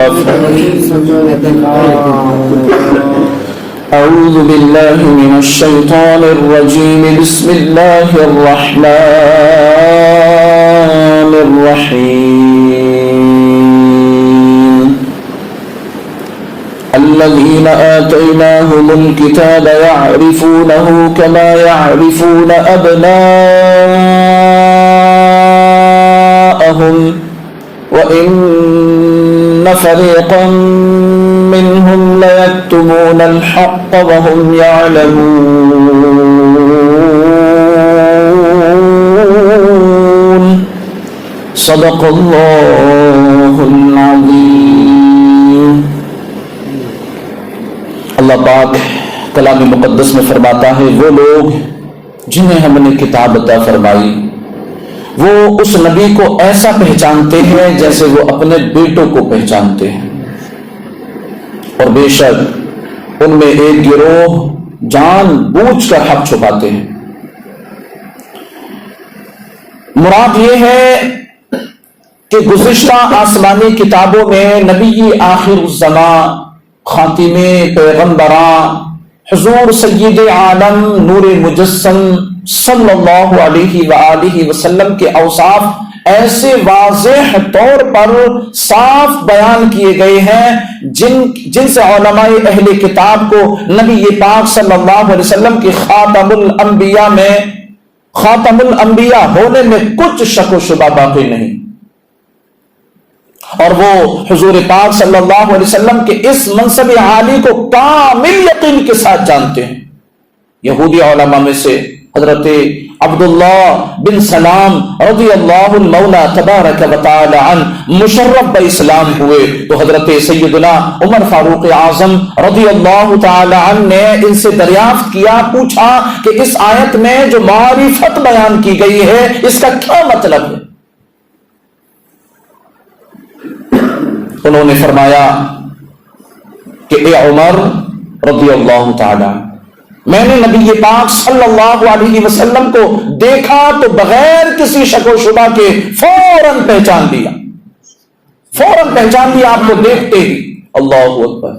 أعوذ بالله من الشيطان الرجيم. بسم الله الرحمن الرحيم. الذين آتيناهم الكتاب يعرفونه كما يعرفون أبناءهم وإن فريقا منهم ليكتمون الحق وهم يعلمون. صدق اللہ العظیم. اللہ پاک کلام مقدس میں فرماتا ہے وہ لوگ جنہیں ہم نے کتاب عطا فرمائی وہ اس نبی کو ایسا پہچانتے ہیں جیسے وہ اپنے بیٹوں کو پہچانتے ہیں، اور بے شک ان میں ایک گروہ جان بوجھ کر حق چھپاتے ہیں. مراد یہ ہے کہ گزشتہ آسمانی کتابوں میں نبی آخر الزمان، خاتم پیغمبراں، حضور سید عالم نور مجسم صلی اللہ علیہ وآلہ وسلم کے اوصاف ایسے واضح طور پر صاف بیان کیے گئے ہیں جن سے علماء اہل کتاب کو نبی پاک صلی اللہ علیہ وسلم کے خاتم الانبیاء ہونے میں کچھ شک و شبہ باقی نہیں، اور وہ حضور پاک صلی اللہ علیہ وسلم کے اس منصب عالی کو کامل یقین کے ساتھ جانتے ہیں. یہودی علماء میں سے حضرت عبداللہ بن سلام رضی اللہ المولا تبارک و تعالی عنہ مشرف باسلام ہوئے تو حضرت سیدنا عمر فاروق اعظم رضی اللہ تعالی عنہ نے ان سے دریافت کیا، پوچھا کہ اس آیت میں جو معرفت بیان کی گئی ہے اس کا کیا مطلب ہے؟ انہوں نے فرمایا کہ اے عمر رضی اللہ تعالی عنہ، میں نے نبی پاک صلی اللہ علیہ وسلم کو دیکھا تو بغیر کسی شک و شبہ کے فوراً پہچان لیا آپ کو دیکھتے ہی. اللہ اکبر.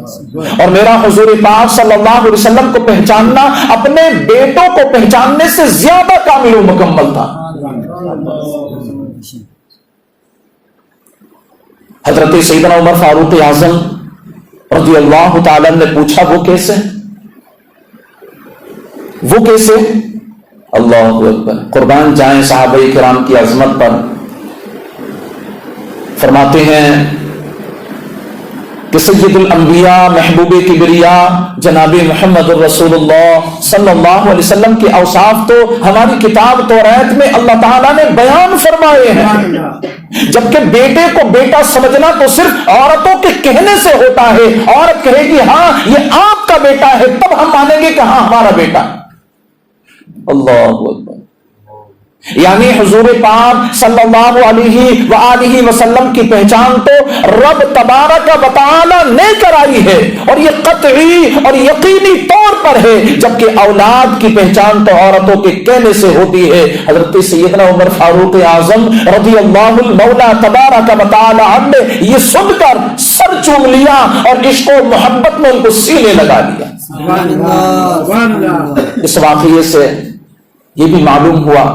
اور میرا حضور پاک صلی اللہ علیہ وسلم کو پہچاننا اپنے بیٹوں کو پہچاننے سے زیادہ کامل و مکمل تھا. حضرت سیدنا عمر فاروق اعظم رضی اللہ تعالی نے پوچھا وہ کیسے؟ اللہ اکبر. قربان جائیں صحابہ کرام کی عظمت پر. فرماتے ہیں کہ سید الانبیاء محبوب کبریاء جناب محمد الرسول اللہ صلی اللہ علیہ وسلم کے اوصاف تو ہماری کتاب توریت میں اللہ تعالیٰ نے بیان فرمائے ہیں، جبکہ بیٹے کو بیٹا سمجھنا تو صرف عورتوں کے کہنے سے ہوتا ہے. عورت کہے گی ہاں یہ آپ کا بیٹا ہے تب ہم مانیں گے کہ ہاں ہمارا بیٹا. اللہ اکبر. یعنی حضور پاک صلی اللہ علیہ وآلہ وسلم کی پہچان تو رب تبارک و تعالی نے کرائی ہے، اور یہ قطعی اور یقینی طور پر ہے، جبکہ اولاد کی پہچان تو عورتوں کے کہنے سے ہوتی ہے. حضرت سیدنا عمر فاروق اعظم رضی اللہ المولا تبارک و تعالی عنہ نے یہ سن کر سر چوم لیا اور عشق و محبت میں ان کو سینے لگا لیا. اس واقعے سے یہ بھی معلوم ہوا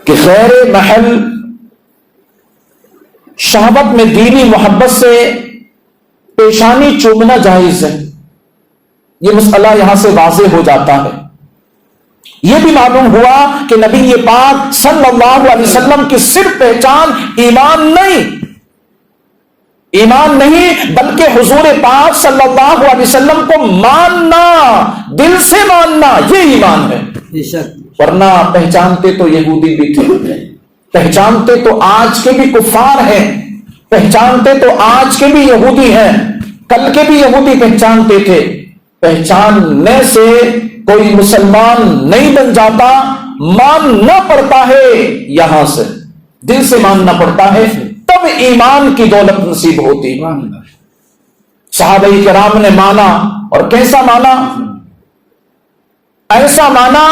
کہ غیر محل شہوت میں دینی محبت سے پیشانی چومنا جائز ہے. یہ مسئلہ یہاں سے واضح ہو جاتا ہے. یہ بھی معلوم ہوا کہ نبی پاک صلی اللہ علیہ وسلم کی صرف پہچان ایمان نہیں بلکہ حضور پاک صلی اللہ علیہ وسلم کو ماننا، دل سے ماننا، یہ ایمان ہے. ورنہ پہچانتے تو یہودی بھی تھے، پہچانتے تو آج کے بھی کفار ہیں، پہچانتے تو آج کے بھی یہودی ہیں، کل کے بھی یہودی پہچانتے تھے. پہچاننے سے کوئی مسلمان نہیں بن جاتا، ماننا پڑتا ہے، یہاں سے دل سے ماننا پڑتا ہے، تب ایمان کی دولت نصیب ہوتی. صحابہ کرام نے مانا، اور کیسا مانا؟ ایسا مانا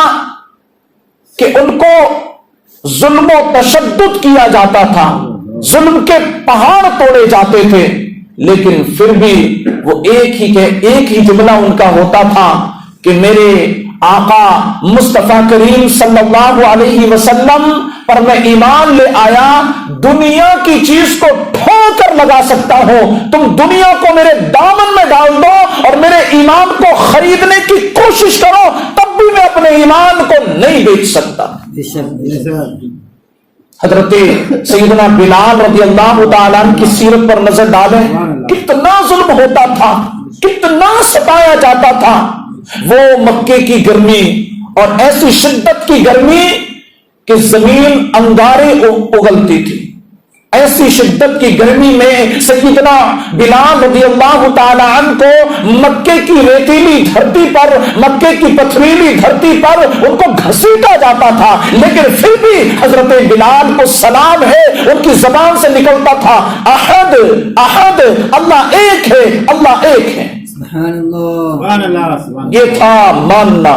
کہ ان کو ظلم و تشدد کیا جاتا تھا، ظلم کے پہاڑ توڑے جاتے تھے، لیکن پھر بھی وہ ایک ہی جملہ ان کا ہوتا تھا کہ میرے آقا مصطفیٰ کریم صلی اللہ علیہ وسلم پر میں ایمان لے آیا، دنیا کی چیز کو ٹھوکر لگا سکتا ہوں، تم دنیا کو میرے دامن میں ڈال دو اور میرے ایمان کو خریدنے کی کوشش کرو، تب بھی میں اپنے ایمان کو نہیں بیچ سکتا۔ حضرت سیدنا بلال رضی اللہ تعالیٰ عنہ کی سیرت پر نظر ڈالیں، کتنا ظلم ہوتا تھا، کتنا ستایا جاتا تھا۔ وہ مکے کی گرمی اور ایسی شدت کی گرمی کہ زمین انگارے اگلتی تھی، ایسی شدت کی گرمی میں سیدنا بلال رضی اللہ تعالی عنہ کو مکے کی ریتیلی دھرتی پر، مکے کی پتھریلی دھرتی پر ان کو گھسیٹا جاتا تھا، لیکن پھر بھی حضرت بلال کو سلام ہے ان کی زبان سے نکلتا تھا، احد احد، اللہ ایک ہے، اللہ ایک ہے۔ سبحان اللہ، یہ تھا ماننا۔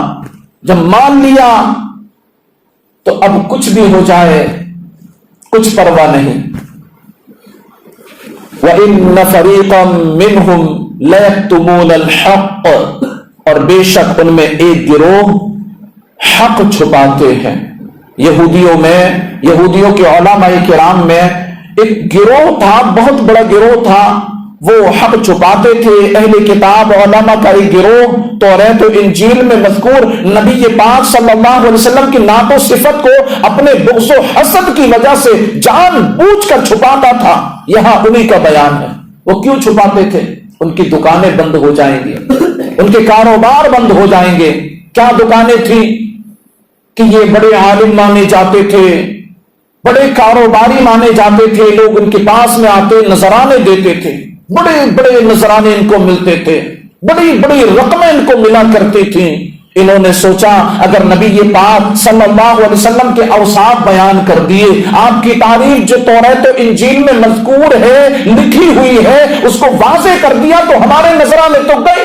جب مان لیا تو اب کچھ بھی ہو جائے کچھ پرواہ نہیں۔ وَإِنَّ فَرِيقًا مِّنْهُمْ لَيَكْتُمُونَ الْحَقَّ، اور بے شک ان میں ایک گروہ حق چھپاتے ہیں۔ یہودیوں کے علماء کرام میں ایک گروہ تھا، بہت بڑا گروہ تھا، وہ حق چھپاتے تھے۔ اہل کتاب علماء کا ایک گروہ توریت و انجیل میں مذکور نبی پاک صلی اللہ علیہ وسلم کی نعت و صفت کو اپنے بغض و حسد کی وجہ سے جان بوجھ کر چھپاتا تھا۔ یہاں انہی کا بیان ہے۔ وہ کیوں چھپاتے تھے؟ ان کی دکانیں بند ہو جائیں گی، ان کے کاروبار بند ہو جائیں گے۔ کیا دکانیں تھیں کہ یہ بڑے عالم مانے جاتے تھے، بڑے کاروباری مانے جاتے تھے، لوگ ان کے پاس میں آتے نذرانے دیتے تھے، بڑے بڑے نذرانے ان کو ملتے تھے، بڑی بڑی رقمیں ان کو ملا کرتی تھیں۔ انہوں نے سوچا اگر نبی پاک صلی اللہ علیہ وسلم کے اوصاف بیان کر دیے، آپ کی تعریف جو توریت و انجیل میں مذکور ہے، لکھی ہوئی ہے، اس کو واضح کر دیا تو ہمارے نذرانے تو گئے،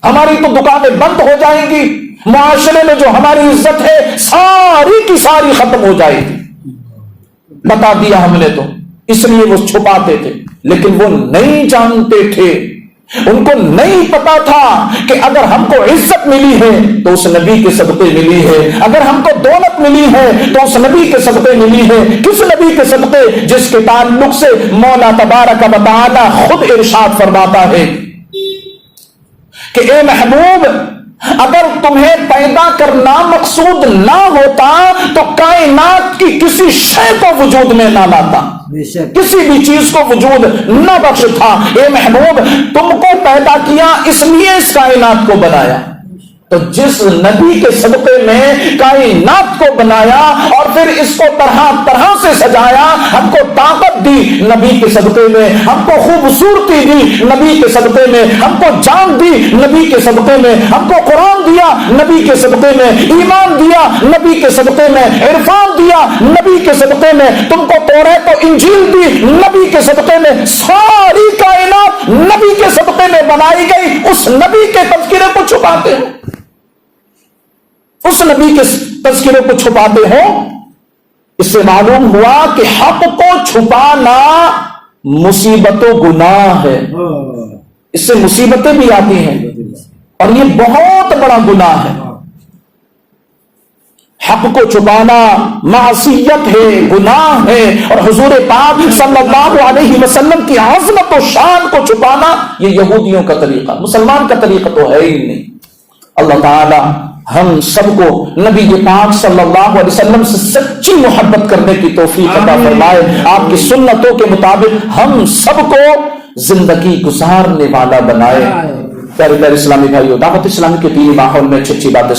ہماری تو دکانیں بند ہو جائیں گی، معاشرے میں جو ہماری عزت ہے ساری کی ساری ختم ہو جائے گی۔ بتا دیا ہم نے تو، اس لیے وہ چھپاتے تھے، لیکن وہ نہیں جانتے تھے، ان کو نہیں پتا تھا کہ اگر ہم کو عزت ملی ہے تو اس نبی کے صدقے ملی ہے، اگر ہم کو دولت ملی ہے تو اس نبی کے صدقے ملی ہے۔ کس نبی کے صدقے؟ جس کے تعلق سے مولا تبارک و تعالی خود ارشاد فرماتا ہے کہ اے محبوب، اگر تمہیں پیدا کرنا مقصود نہ ہوتا تو کائنات کی کسی شے کو وجود میں نہ لاتا، کسی بھی چیز کو وجود نہ بخشتا۔ اے محبوب، تم کو پیدا کیا اس لیے اس کائنات کو بنایا، تو جس نبی کے صدقے میں کائنات کو بنایا اور پھر اس کو طرح طرح سے سجایا، ہم کو طاقت دی نبی کے صدقے میں، ہم کو خوبصورتی دی نبی کے صدقے میں، ہم کو جان دی نبی کے صدقے میں، ہم کو قرآن دیا نبی کے صدقے میں، ایمان دیا نبی کے صدقے میں، عرفان دیا نبی کے صدقے میں، تم کو توریت و انجیل دی نبی کے صدقے میں، ساری کائنات نبی کے صدقے میں بنائی گئی۔ اس نبی کے تذکرے کو چھپاتے ہیں، اس نبی کے تذکرے کو چھپاتے ہو۔ اس سے معلوم ہوا کہ حق کو چھپانا مصیبت و گناہ ہے، اس سے مصیبتیں بھی آتی ہیں اور یہ بہت بڑا گناہ ہے۔ حق کو چھپانا معصیت ہے، گناہ ہے، اور حضور پاک صلی اللہ علیہ وسلم کی عظمت و شان کو چھپانا یہ یہودیوں کا طریقہ، مسلمان کا طریقہ تو ہے ہی نہیں۔ اللہ تعالی ہم سب کو نبی پاک صلی اللہ علیہ وسلم سے سچی محبت کرنے کی توفیق عطا فرمائے، آپ کی سنتوں کے مطابق ہم سب کو زندگی گزارنے والا بنائے۔ پیارے پیارے اسلامی بھائیو، دعوت اسلامی کے دینی ماحول میں اچھی اچھی باتیں